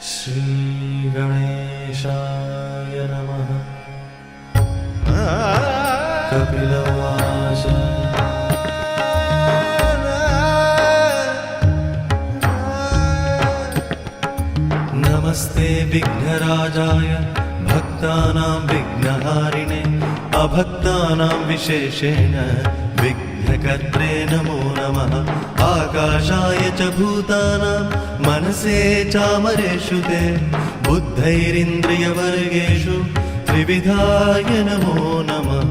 श्री गणेशाय नमः। कपिल उवाच नमस्ते विघ्नराजाय भक्तानां विघ्नहारिणे अभक्तानां विशेषेण विघ्नकर्त्रे नमो नमः। आकाशाय च भूतानां मनसे चामरेषु ते बुद्धैरिन्द्रियवर्गेषु त्रिविधाय नमो नमः।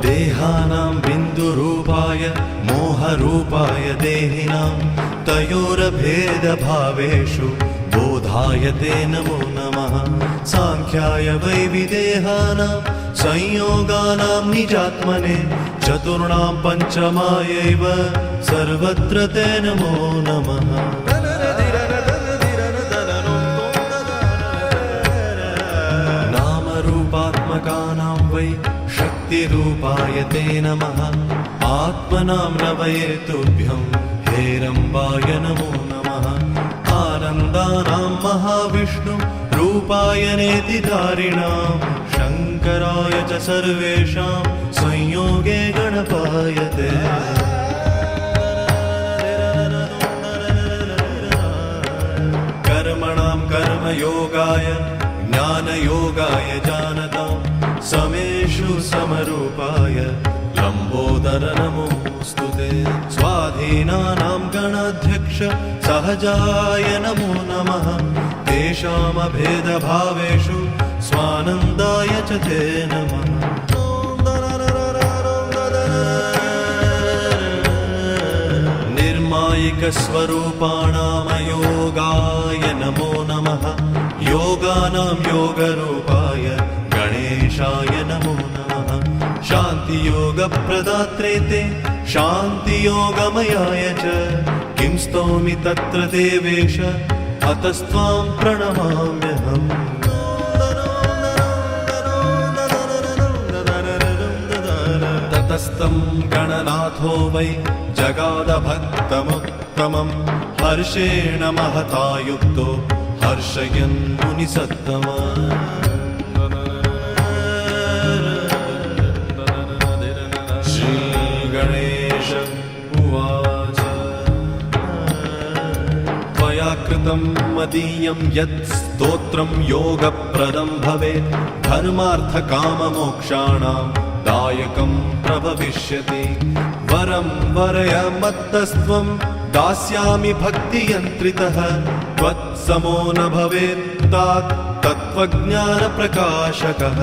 देहानां बिन्दुरूपाय मोहरूपाय देहिनां तयोरभेदभावेषु बोधाय ते नमो नमः। सांख्याय वैविदेहानां संयोगानां निजात्मने चतुर्णां पञ्चमायैव सर्वत्र ते नमो नमः। नामरूपात्मकानां वै शक्तिरूपाय ते नमः। आत्मनां रवये तुभ्यं हेरम्बाय नमो नमः। आनन्दानां महाविष्णु रूपाय नेतिधारिणां शङ्कराय च सर्वेषां संयोगे गणपाय ते। कर्मणां कर्मयोगाय ज्ञानयोगाय जानतां समेषु समरूपाय लम्बोदर नमोऽस्तु ते। स्वाधीनानां गणाध्यक्ष सहजाय नमो नमः। तेषामभेदभावेषु स्वानन्दाय च ते नमः। निर्मायिकस्वरूपाणामयोगाय नमो नमः। योगानां योगरूपाय गणेशाय नमो नमः। शान्तियोगप्रदात्रे ते शान्तियोगमयाय च किं स्तौमि तत्र देवेश अतस्त्वां प्रणमाम्यहम्। ततस्तं गणनाथो वै जगादभक्तमुत्तमं हर्षेण महता युक्तो हर्षयन् मुनिसत्तमा। श्रीगणेश उवाच त्वया कृतं मदीयं यत् स्तोत्रं योगप्रदं भवेत् धर्मार्थकाममोक्षाणां दायकं प्रभविष्यति। वरं वरय मत्तस्त्वं दास्यामि भक्तियन्त्रितः त्वत्समो न भवेत् तात तत्त्वज्ञानप्रकाशकः।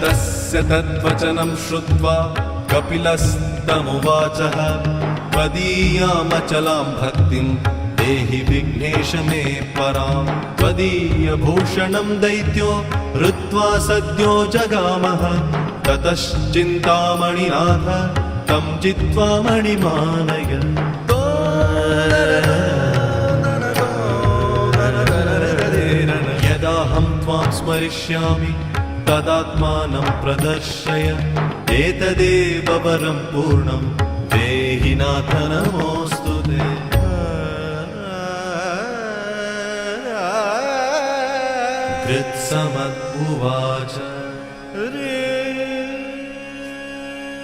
तस्य तद्वचनं श्रुत्वा कपिलस्तमुवाचः त्वदीयामचलां भक्तिं देहि विघ्नेश मे परां। त्वदीयभूषणं दैत्यो हृत्वा सद्यो जगामः। ततश्चिन्तामणिनाथ तं जित्वा मणिमानय। यदाहं त्वां स्मरिष्यामि तदात्मानं प्रदर्शय। एतदेव वरं पूर्णं देहि नाथ नमोऽस्तु ते। कृत्समत् उवाच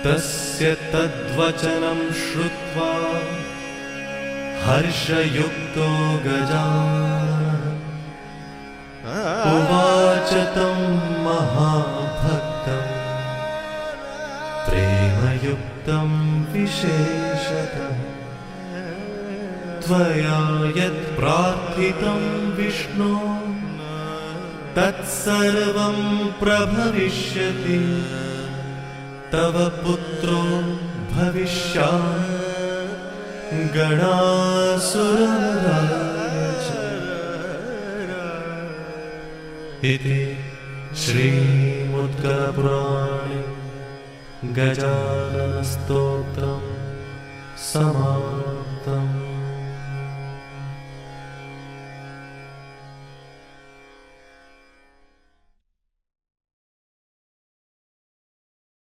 तस्य तद्वचनं श्रुत्वा हर्षयुक्तो गजाननः उवाच तं महाभक्तं प्रेमयुक्तं विशेषतः। त्वया यत् प्रार्थितं विष्णो तत्सर्वं प्रभविष्यति। तव पुत्रो भविष्यात् गणासुरवधाय च। इति श्रीमुद्गलपुराणे गजाननस्तोत्रं समाप्तम्।